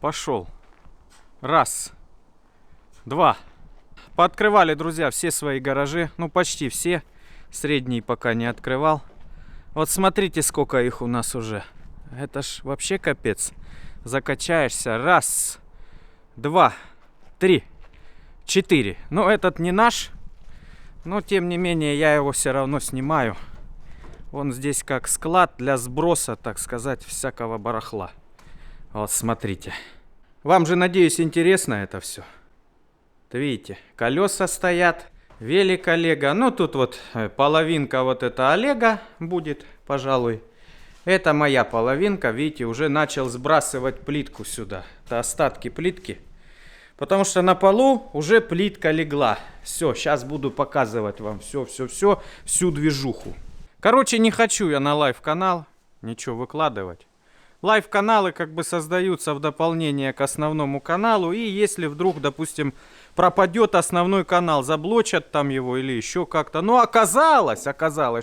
Пошел. Раз. Два. Пооткрывали, друзья, все свои гаражи. Ну, почти все. Средний пока не открывал. Вот смотрите, сколько их у нас уже. Это ж вообще капец. Закачаешься. Раз. Два. Три. 4. Ну, этот не наш. Но, тем не менее, я его все равно снимаю. Он здесь как склад для сброса, так сказать, всякого барахла. Вот, смотрите. Вам же, надеюсь, интересно это все. Видите, колеса стоят. Велик Олега. Ну, тут вот половинка вот это Олега будет, пожалуй. Это моя половинка. Видите, уже начал сбрасывать плитку сюда. Это остатки плитки. Потому что на полу уже плитка легла. Все, сейчас буду показывать вам всю движуху. Короче, не хочу я на лайв-канал ничего выкладывать. Лайв-каналы как бы создаются в дополнение к основному каналу. И если вдруг, допустим, пропадет основной канал, заблочат там его или еще как-то. Но оказалось,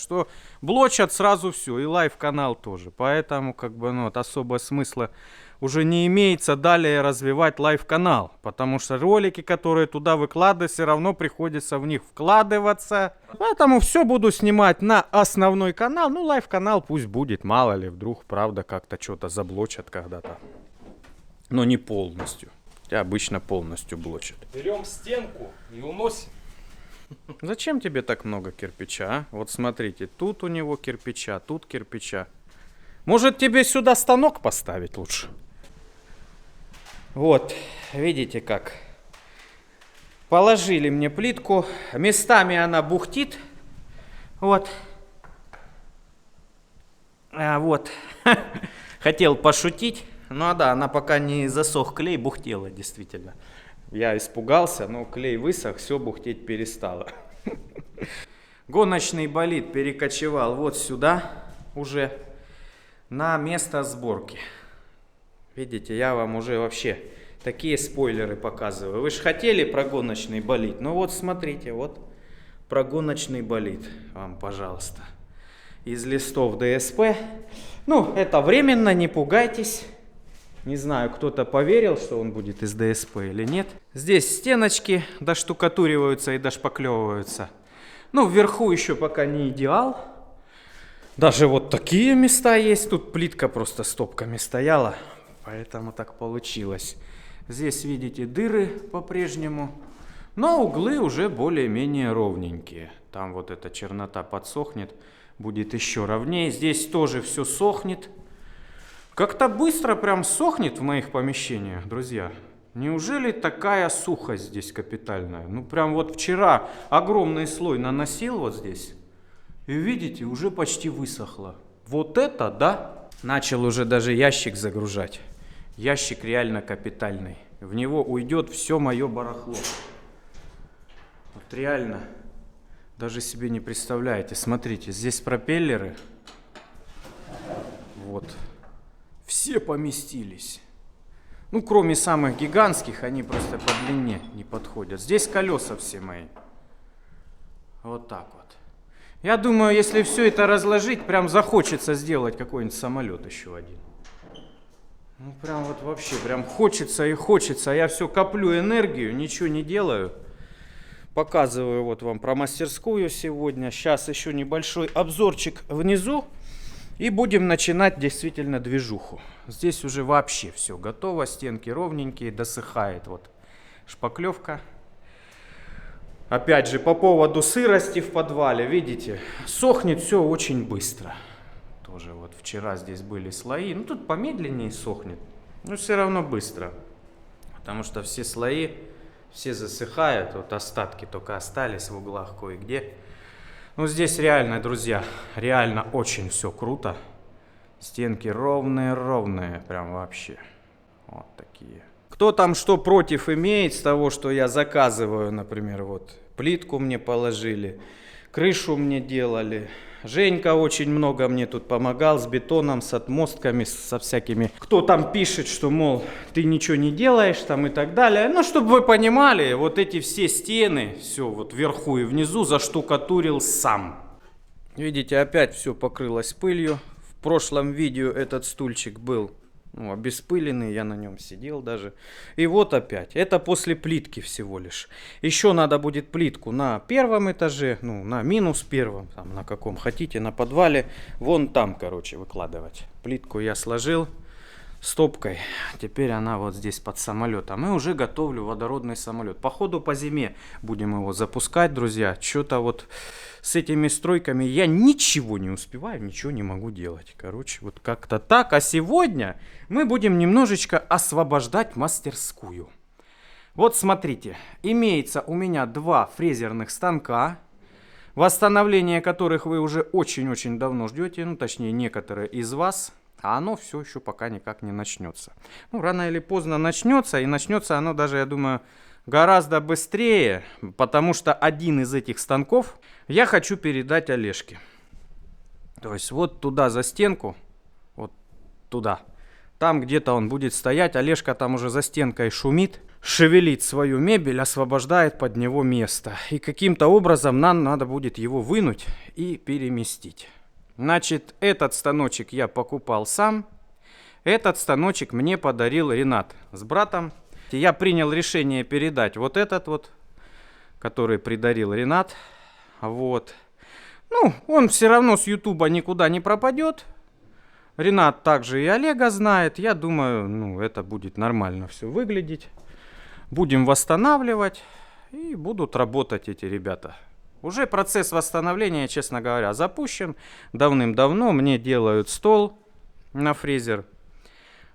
что блочат сразу все. И лайв-канал тоже. Поэтому как бы ну, вот особого смысла уже не имеется далее развивать лайв-канал. Потому что ролики, которые туда выкладываю, все равно приходится в них вкладываться. Поэтому все буду снимать на основной канал. Ну, лайв-канал пусть будет, мало ли, вдруг, правда, как-то что-то заблочат когда-то. Но не полностью. Хотя обычно полностью блочат. Берем стенку и уносим. Зачем тебе так много кирпича, а? Вот смотрите, тут у него кирпича, тут кирпича. Может, тебе сюда станок поставить лучше? Вот, видите как. Положили мне плитку. Местами она бухтит. Вот. Вот. Хотел пошутить. Ну да, она пока не засох клей, бухтела действительно. Я испугался, но клей высох, все бухтеть перестало. Гоночный болид перекочевал вот сюда уже на место сборки. Видите, я вам уже вообще такие спойлеры показываю. Вы же хотели про гоночный болид? Ну вот смотрите, вот про гоночный болид вам, пожалуйста. Из листов ДСП. Ну, это временно, не пугайтесь. Не знаю, кто-то поверил, что он будет из ДСП или нет. Здесь стеночки доштукатуриваются и дошпаклевываются. Ну, вверху еще пока не идеал. Даже вот такие места есть. Тут плитка просто стопками стояла. Поэтому так получилось. Здесь, видите, дыры по-прежнему. Но углы уже более-менее ровненькие. Там вот эта чернота подсохнет. Будет еще ровнее. Здесь тоже все сохнет. Как-то быстро прям сохнет в моих помещениях, друзья. Неужели такая сухость здесь капитальная? Ну прям вот вчера огромный слой наносил вот здесь. И видите, уже почти высохло. Вот это да. Начал уже даже ящик загружать. Ящик реально капитальный. В него уйдет все мое барахло. Вот реально. Даже себе не представляете. Смотрите, здесь пропеллеры. Вот. Все поместились. Ну, кроме самых гигантских, они просто по длине не подходят. Здесь колеса все мои. Вот так вот. Я думаю, если все это разложить, прям захочется сделать какой-нибудь самолет еще один. Ну, прям вот вообще, прям хочется и хочется. А я все коплю энергию, ничего не делаю. Показываю вот вам про мастерскую сегодня. Сейчас еще небольшой обзорчик внизу. И будем начинать действительно движуху. Здесь уже вообще все готово. Стенки ровненькие, досыхает вот шпаклевка. Опять же, по поводу сырости в подвале, видите, сохнет все очень быстро. Тоже вот вчера здесь были слои. Ну, тут помедленнее сохнет, но все равно быстро. Потому что все слои, все засыхают. Вот остатки только остались в углах кое-где. Ну, здесь реально, друзья, реально очень все круто. Стенки ровные-ровные, прям вообще. Вот такие. Кто там что против имеет с того, что я заказываю, например, вот плитку мне положили, крышу мне делали. Женька очень много мне тут помогал с бетоном, с отмостками, со всякими. Кто там пишет, что, мол, ты ничего не делаешь там и так далее. Ну, чтобы вы понимали, вот эти все стены, все вот вверху и внизу заштукатурил сам. Видите, опять все покрылось пылью. В прошлом видео этот стульчик был Ну, обеспыленный, я на нем сидел даже. И вот опять. Это после плитки всего лишь. Еще надо будет плитку на первом этаже, ну, на минус первом, там, на каком хотите, на подвале. Вон там, короче, выкладывать. Плитку я сложил стопкой. Теперь она вот здесь под самолетом. И уже готовлю водородный самолет. Походу по зиме будем его запускать, друзья. Что-то вот с этими стройками я ничего не успеваю, ничего не могу делать. Короче, вот как-то так. А сегодня мы будем немножечко освобождать мастерскую. Вот смотрите, имеется у меня 2 фрезерных станка, восстановление которых вы уже очень-очень давно ждете, ну точнее некоторые из вас. А оно все еще пока никак не начнется. Ну, рано или поздно начнется. И начнется оно даже, я думаю, гораздо быстрее. Потому что один из этих станков я хочу передать Олежке. То есть вот туда за стенку. Вот туда. Там где-то он будет стоять. Олежка там уже за стенкой шумит. Шевелит свою мебель, освобождает под него место. И каким-то образом нам надо будет его вынуть и переместить. Значит, этот станочек я покупал сам. Этот станочек мне подарил Ренат с братом. Я принял решение передать вот этот вот, который придарил Ренат. Вот. Ну, он все равно с Ютуба никуда не пропадет. Ренат также и Олега знает. Я думаю, ну, это будет нормально все выглядеть. Будем восстанавливать. И будут работать эти ребята. Уже процесс восстановления, честно говоря, запущен. Давным-давно мне делают стол на фрезер.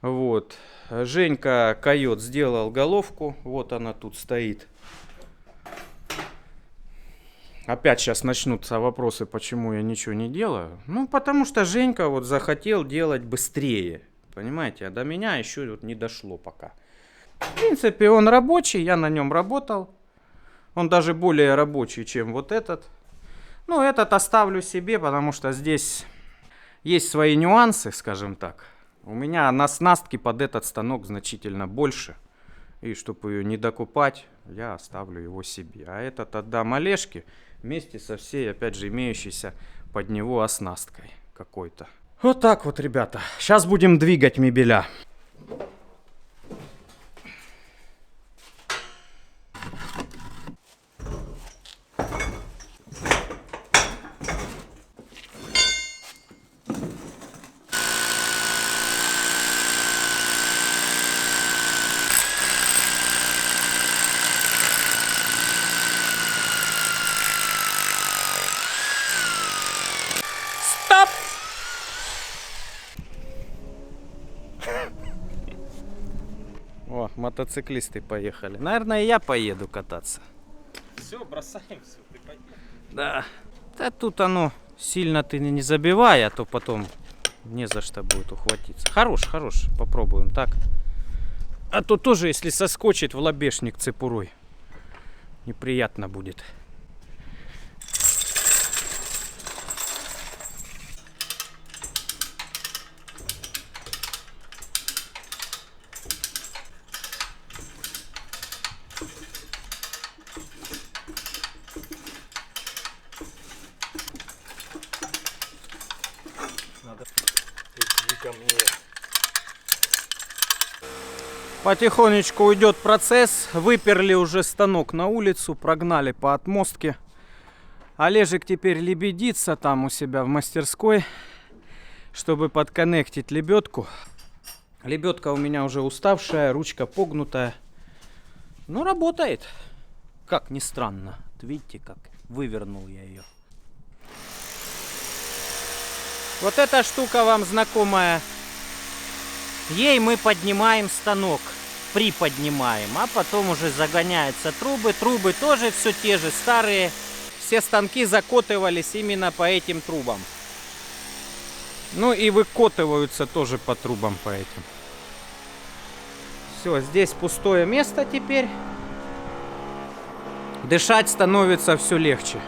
Вот. Женька Койот сделал головку. Вот она тут стоит. Опять сейчас начнутся вопросы, почему я ничего не делаю. Ну, потому что Женька вот захотел делать быстрее. Понимаете, а до меня еще вот не дошло пока. В принципе, он рабочий, я на нем работал. Он даже более рабочий, чем вот этот. Ну, этот оставлю себе, потому что здесь есть свои нюансы, скажем так. У меня оснастки под этот станок значительно больше. И чтобы ее не докупать, я оставлю его себе. А этот отдам Олежке вместе со всей, опять же, имеющейся под него оснасткой какой-то. Вот так вот, ребята. Сейчас будем двигать мебеля. О, мотоциклисты поехали. Наверное, и я поеду кататься. Все, бросаем все, ты пойдешь. Да. Да тут оно сильно ты не забивай, а то потом не за что будет ухватиться. Хорош, хорош. Попробуем так. А то тоже, если соскочит в лобешник цепурой, неприятно будет. Иди ко мне. Потихонечку уйдет процесс. Выперли уже станок на улицу, прогнали по отмостке. Олежек теперь лебедится там у себя в мастерской, чтобы подконнектить лебедку. Лебедка у меня уже уставшая, ручка погнутая. Ну, работает. Как ни странно. Видите, как вывернул я ее. Вот эта штука вам знакомая. Ей мы поднимаем станок, приподнимаем, а потом уже загоняются трубы. Трубы тоже все те же, старые. Все станки закотывались именно по этим трубам. Ну и выкотываются тоже по трубам по этим. Все, здесь пустое место теперь. Дышать становится все легче.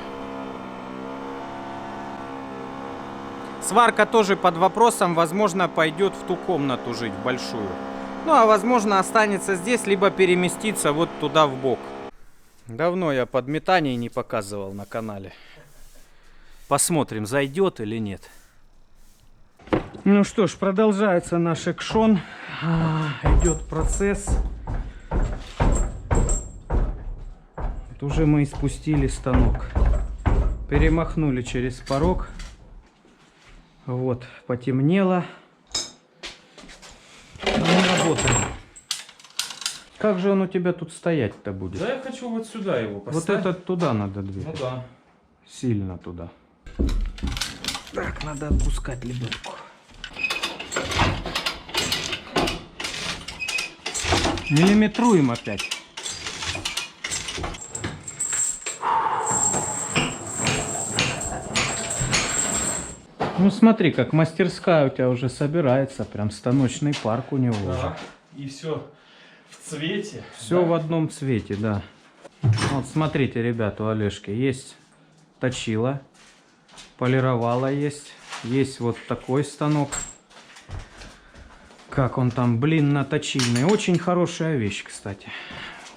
Сварка тоже под вопросом, возможно, пойдет в ту комнату жить, в большую. Ну, а возможно, останется здесь, либо переместится вот туда в бок. Давно я подметание не показывал на канале. Посмотрим, зайдет или нет. Ну что ж, продолжается наш экшон. Идет процесс. Вот уже мы спустили станок. Перемахнули через порог. Вот, потемнело. Мы работаем. Как же он у тебя тут стоять-то будет? Да, я хочу вот сюда его Вот поставить. этот туда надо двигать. Ну да. Сильно туда. Так, надо отпускать лебедку. Миллиметруем опять. Ну смотри, как мастерская у тебя уже собирается. Прям станочный парк у него уже. Да. И все в цвете. Все да? в одном цвете, да. Вот смотрите, ребята, у Олежки есть точила, полировала есть. Есть вот такой станок. Как он там, блин, наточильный. Очень хорошая вещь, кстати.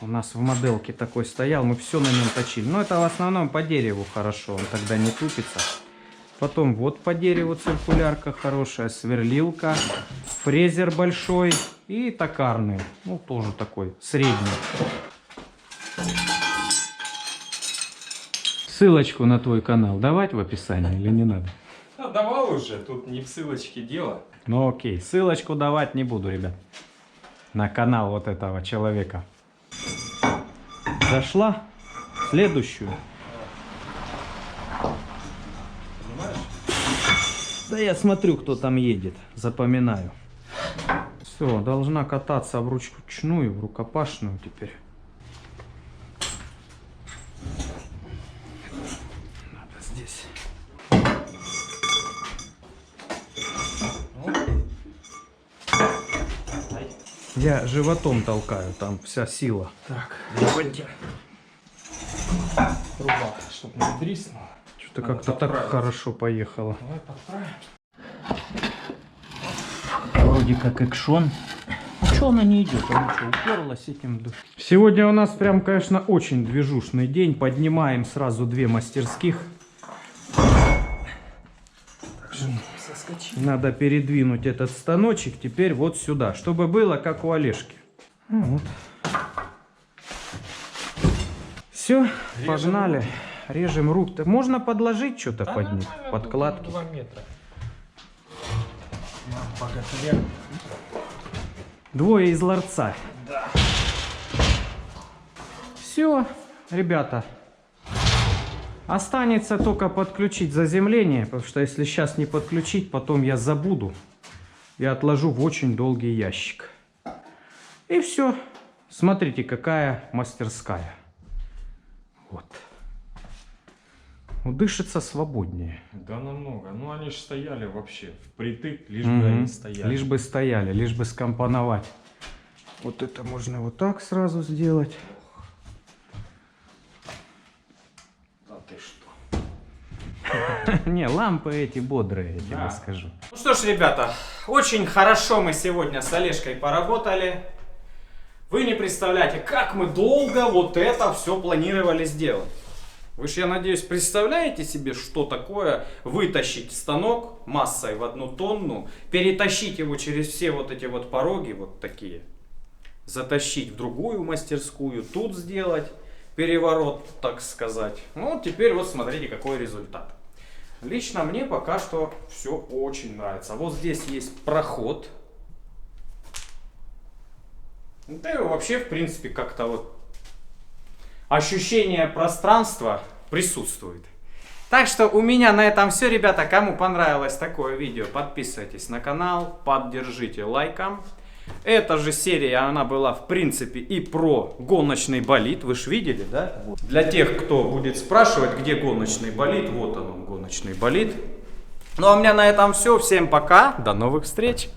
У нас в модельке такой стоял, мы все на нем точили. Но это в основном по дереву хорошо, он тогда не тупится. Потом вот по дереву циркулярка хорошая, сверлилка, фрезер большой и токарный. Ну, тоже такой, средний. Ссылочку на твой канал давать в описании или не надо? Да, давал уже, тут не в ссылочке дело. Ну окей, ссылочку давать не буду, ребят. На канал вот этого человека. Зашла. Следующую. Понимаешь? Да я смотрю, кто там едет. Запоминаю. Все, должна кататься вручную, в рукопашную теперь. Надо здесь. Я животом толкаю, там вся сила. Так, труба, чтобы не дриснула. Что-то Надо как-то так подправить. хорошо поехало. Давай подправим. Вроде как экшон. А что она не идет? Она что, уперлась этим? Сегодня у нас прям, конечно, очень движушный день. Поднимаем сразу две мастерских. Надо передвинуть этот станочек теперь вот сюда, чтобы было как у Олежки. Ну вот. Все, погнали. Режем рук. Можно подложить что-то под них? Подкладки. 2 метра. Богатыря. Двое из ларца. Да. Все, ребята. Останется только подключить заземление, потому что если сейчас не подключить, потом я забуду и отложу в очень долгий ящик. И все. Смотрите, какая мастерская. Вот. Ну, дышится свободнее. Да намного. Ну они же стояли вообще впритык, лишь бы они стояли. Лишь бы стояли, лишь бы скомпоновать. Вот это можно вот так сразу сделать. Да ты что? Не, лампы эти бодрые, я тебе Да. скажу. Ну что ж, ребята, очень хорошо мы сегодня с Олежкой поработали. Вы не представляете, как мы долго вот это все планировали сделать. Вы же, я надеюсь, представляете себе, что такое вытащить станок массой в 1 тонну, перетащить его через все вот эти вот пороги, вот такие, затащить в другую мастерскую, тут сделать переворот, так сказать. Ну, теперь вот смотрите, какой результат. Лично мне пока что все очень нравится. Вот здесь есть проход. Да и вообще, в принципе, как-то вот ощущение пространства присутствует. Так что у меня на этом все, ребята. Кому понравилось такое видео, подписывайтесь на канал, поддержите лайком. Эта же серия, она была в принципе и про гоночный болид. Вы же видели, да? Вот. Для тех, кто будет спрашивать, где гоночный болид, вот он, гоночный болид. Ну а у меня на этом все. Всем пока, до новых встреч.